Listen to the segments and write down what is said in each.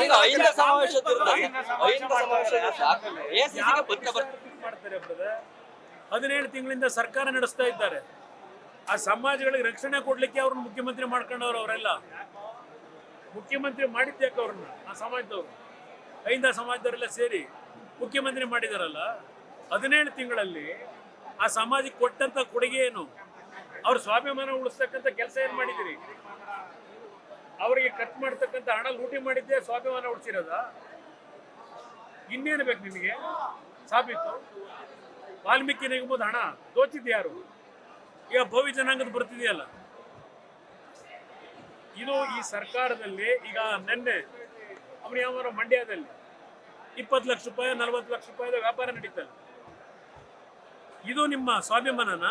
ಈಗ ಅಹಿಂದ ಸಮಾವೇಶದ ವಿರುದ್ಧ ಅಹಿಂದ ಸಮಾವೇಶದ ಎಸಿಸಿಗೆ ಪತ್ರ ಮಾಡ್ತಾರೆ ಬ್ರದರ್. 17 ತಿಂಗಳಿಂದ ಸರ್ಕಾರ ನಡೆಸ್ತಾ ಇದ್ದಾರೆ. ಆ ಸಮಾಜಗಳಿಗೆ ರಕ್ಷಣೆ ಕೊಡ್ಲಿಕ್ಕೆ ಅವ್ರನ್ನ ಮುಖ್ಯಮಂತ್ರಿ ಮಾಡ್ಕೊಂಡವ್ರು. ಅವರೆಲ್ಲ ಮುಖ್ಯಮಂತ್ರಿ ಮಾಡಿದ್ಯಾಕೆ ಅವ್ರನ್ನ? ಆ ಸಮಾಜದವ್ರು, ಅಹಿಂದ ಸಮಾಜದವರೆಲ್ಲ ಸೇರಿ ಮುಖ್ಯಮಂತ್ರಿ ಮಾಡಿದಾರಲ್ಲ. 17 ತಿಂಗಳಲ್ಲಿ ಆ ಸಮಾಜಕ್ಕೆ ಕೊಟ್ಟಂತ ಕೊಡುಗೆ ಏನು? ಅವ್ರ ಸ್ವಾಭಿಮಾನ ಉಳಿಸ್ತಕ್ಕಂಥ ಕೆಲಸ ಏನ್ ಮಾಡಿದಿರಿ? ಅವರಿಗೆ ಖರ್ಚು ಮಾಡ್ತಕ್ಕಂಥ ಹಣ ಲೂಟಿ ಮಾಡಿದ್ದೆ ಸ್ವಾಭಿಮಾನ ಉಳಿಸಿರೋದ? ಇನ್ನೇನು ಬೇಕು ನಿಮಗೆ ಸಾಬೀತು? ವಾಲ್ಮೀಕಿ ನಿಗಮದ ಹಣ ದೋಚಿದ್ ಯಾರು? ಈಗ ಭೋವಿ ಜನಾಂಗದ ಬರ್ತಿದೆಯಲ್ಲ, ಇದು ಈ ಸರ್ಕಾರದಲ್ಲಿ. ಈಗ ನಿನ್ನೆ ಅವನ ಮಂಡ್ಯದಲ್ಲಿ 20 ಲಕ್ಷ ರೂಪಾಯಿ 40 ಲಕ್ಷ ರೂಪಾಯಿ ವ್ಯಾಪಾರ ನಡೀತದೆ. ಇದು ನಿಮ್ಮ ಸ್ವಾಭಿಮಾನನ?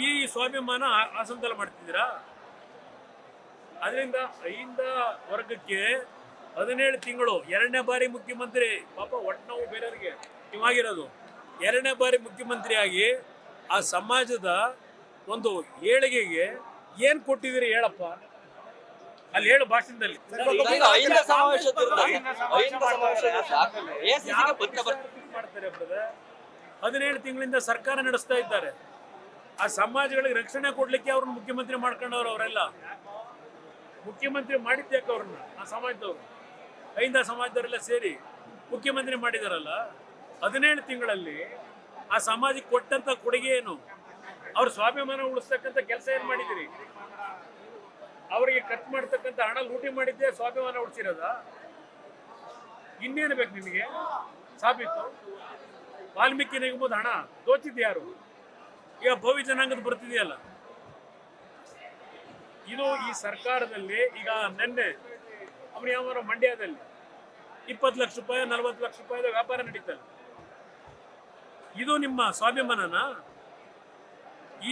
ಈ ಸ್ವಾಭಿಮಾನ ಅಸಂತಲ ಮಾಡ್ತಿದ್ದೀರಾ? ಅದರಿಂದ ಅಹಿಂದ ವರ್ಗಕ್ಕೆ 17 ತಿಂಗಳು 2ನೇ ಬಾರಿ ಮುಖ್ಯಮಂತ್ರಿ. ಪಾಪ ಒಟ್ಟು ಬೇರೆಯವರಿಗೆ ಇವಾಗಿರೋದು 2ನೇ ಬಾರಿ ಮುಖ್ಯಮಂತ್ರಿಯಾಗಿ ಆ ಸಮಾಜದ ಒಂದು ಏಳಿಗೆಗೆ ಏನ್ ಕೊಟ್ಟಿದ್ದೀರಿ ಹೇಳಪ್ಪ? ಅಲ್ಲಿ ಹೇಳು ಭಾಷಣದಲ್ಲಿ. ಈಗ ಅಹಿಂದ ಸಮಾವೇಶದ ವಿರುದ್ಧ ಅಹಿಂದ ಸಮಾವೇಶದ ಎಸಿಸಿಗೆ ಪತ್ರ ಮಾಡ್ತಾರೆ ಬ್ರದರ್. 17 ತಿಂಗಳಿಂದ ಸರ್ಕಾರ ನಡೆಸ್ತಾ ಇದ್ದಾರೆ. ಆ ಸಮಾಜಗಳಿಗೆ ರಕ್ಷಣೆ ಕೊಡ್ಲಿಕ್ಕೆ ಅವ್ರನ್ನ ಮುಖ್ಯಮಂತ್ರಿ ಮಾಡ್ಕೊಂಡವ್ರು. ಅವರೆಲ್ಲ ಮುಖ್ಯಮಂತ್ರಿ ಮಾಡಿದ್ಯಾಕೆ ಅವ್ರನ್ನ? ಆ ಸಮಾಜದವ್ರು, ಅಹಿಂದ ಸಮಾಜದವರೆಲ್ಲ ಸೇರಿ ಮುಖ್ಯಮಂತ್ರಿ ಮಾಡಿದಾರಲ್ಲ. 17 ತಿಂಗಳಲ್ಲಿ ಆ ಸಮಾಜಕ್ಕೆ ಕೊಟ್ಟಂತ ಕೊಡುಗೆ ಏನು? ಅವ್ರ ಸ್ವಾಭಿಮಾನ ಉಳಿಸ್ತಕ್ಕಂಥ ಕೆಲಸ ಏನ್ ಮಾಡಿದಿರಿ? ಅವರಿಗೆ ಖರ್ಚು ಮಾಡ್ತಕ್ಕಂಥ ಹಣ ಲೂಟಿ ಮಾಡಿದ್ದೆ ಸ್ವಾಭಿಮಾನ ಉಳಿಸಿರೋದ? ಇನ್ನೇನು ಬೇಕು ನಿಮಗೆ ಸಾಬೀತು? ವಾಲ್ಮೀಕಿ ನಿಗಮದ ಹಣ ದೋಚಿದ್ ಯಾರು? ಈಗ ಭೋವಿ ಜನಾಂಗದ ಬರ್ತಿದೆಯಲ್ಲ, ಇದು ಈ ಸರ್ಕಾರದಲ್ಲಿ. ಈಗ ನಿನ್ನೆ ಅವನ ಮಂಡ್ಯದಲ್ಲಿ 20 ಲಕ್ಷ ರೂಪಾಯಿ 40 ಲಕ್ಷ ರೂಪಾಯಿ ವ್ಯಾಪಾರ ನಡೀತದೆ. ಇದು ನಿಮ್ಮ ಸ್ವಾಭಿಮಾನನ?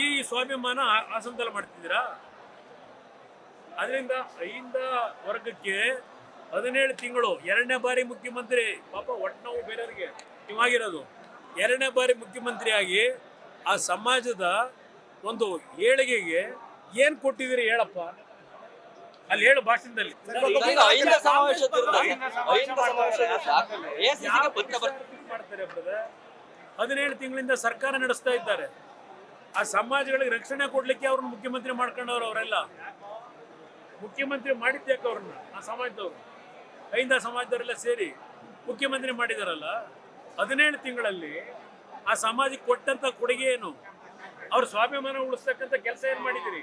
ಈ ಸ್ವಾಭಿಮಾನ ಅಸಂತಲ ಮಾಡ್ತಿದ್ದೀರಾ? ಅದರಿಂದ ಅಹಿಂದ ವರ್ಗಕ್ಕೆ 17 ತಿಂಗಳು 2ನೇ ಬಾರಿ ಮುಖ್ಯಮಂತ್ರಿ. ಪಾಪ ಒಟ್ಟು ಬೇರೆಯವರಿಗೆ ಇವಾಗಿರೋದು 2ನೇ ಬಾರಿ ಮುಖ್ಯಮಂತ್ರಿಯಾಗಿ ಆ ಸಮಾಜದ ಒಂದು ಏಳಿಗೆಗೆ ಏನ್ ಕೊಟ್ಟಿದ್ದೀರಿ ಹೇಳಪ್ಪ? ಅಲ್ಲಿ ಹೇಳು ಭಾಷಣದಲ್ಲಿ. ಈಗ ಅಹಿಂದ ಸಮಾವೇಶದ ವಿರುದ್ಧ ಅಹಿಂದ ಸಮಾವೇಶದ ಎಸಿಸಿಗೆ ಪತ್ರ ಮಾಡ್ತಾರೆ ಬ್ರದರ್. 17 ತಿಂಗಳಿಂದ ಸರ್ಕಾರ ನಡೆಸ್ತಾ ಇದ್ದಾರೆ. ಆ ಸಮಾಜಗಳಿಗೆ ರಕ್ಷಣೆ ಕೊಡ್ಲಿಕ್ಕೆ ಅವ್ರನ್ನ ಮುಖ್ಯಮಂತ್ರಿ ಮಾಡ್ಕೊಂಡವ್ರು. ಅವರೆಲ್ಲ ಮುಖ್ಯಮಂತ್ರಿ ಮಾಡಿದ್ಯಾಕೆ ಅವ್ರನ್ನ? ಆ ಸಮಾಜದವ್ರು, ಅಹಿಂದ ಸಮಾಜದವರೆಲ್ಲ ಸೇರಿ ಮುಖ್ಯಮಂತ್ರಿ ಮಾಡಿದಾರಲ್ಲ. 17 ತಿಂಗಳಲ್ಲಿ ಆ ಸಮಾಜಕ್ಕೆ ಕೊಟ್ಟಂತ ಕೊಡುಗೆ ಏನು? ಅವ್ರ ಸ್ವಾಭಿಮಾನ ಉಳಿಸ್ತಕ್ಕಂಥ ಕೆಲಸ ಏನ್ ಮಾಡಿದಿರಿ?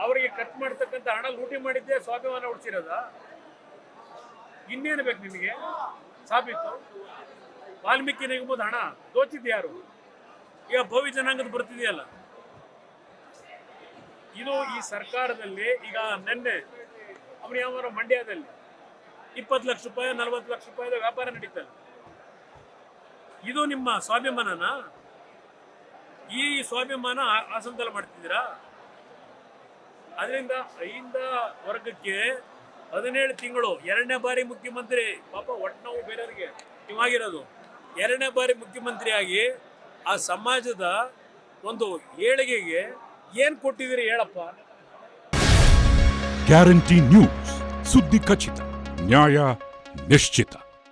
ಅವರಿಗೆ ಖರ್ಚು ಮಾಡ್ತಕ್ಕಂಥ ಹಣ ಲೂಟಿ ಮಾಡಿದ್ದೆ ಸ್ವಾಭಿಮಾನ ಉಳಿಸಿರೋದ? ಇನ್ನೇನು ಬೇಕು ನಿಮಗೆ ಸಾಬೀತು? ವಾಲ್ಮೀಕಿ ನಿಗಮದ ಹಣ ದೋಚಿದ್ ಯಾರು? ಈಗ ಭೋವಿ ಜನಾಂಗದ ಬರ್ತಿದೆಯಲ್ಲ, ಇದು ಈ ಸರ್ಕಾರದಲ್ಲಿ. ಈಗ ನಿನ್ನೆ ಅವನ ಮಂಡ್ಯದಲ್ಲಿ 20 ಲಕ್ಷ ರೂಪಾಯಿ 40 ಲಕ್ಷ ರೂಪಾಯಿ ವ್ಯಾಪಾರ ನಡೀತದೆ. ಇದು ನಿಮ್ಮ ಸ್ವಾಭಿಮಾನನ? ಈ ಸ್ವಾಭಿಮಾನ ಅಸಂತಲ ಮಾಡ್ತಿದ್ದೀರಾ? ಅದರಿಂದ ಅಹಿಂದ ವರ್ಗಕ್ಕೆ 17 ತಿಂಗಳು 2ನೇ ಬಾರಿ ಮುಖ್ಯಮಂತ್ರಿ. ಪಾಪ ಒಟ್ಟು ಬೇರೆಯವರಿಗೆ ಇವಾಗಿರೋದು 2ನೇ ಬಾರಿ ಮುಖ್ಯಮಂತ್ರಿಯಾಗಿ ಆ ಸಮಾಜದ ಒಂದು ಏಳಿಗೆಗೆ ಏನ್ ಕೊಟ್ಟಿದ್ದೀರಿ ಹೇಳಪ್ಪ? ಗ್ಯಾರಂಟಿ ನ್ಯೂಸ್, ಸುದ್ದಿ ಖಚಿತ, ನ್ಯಾಯ ನಿಶ್ಚಿತ.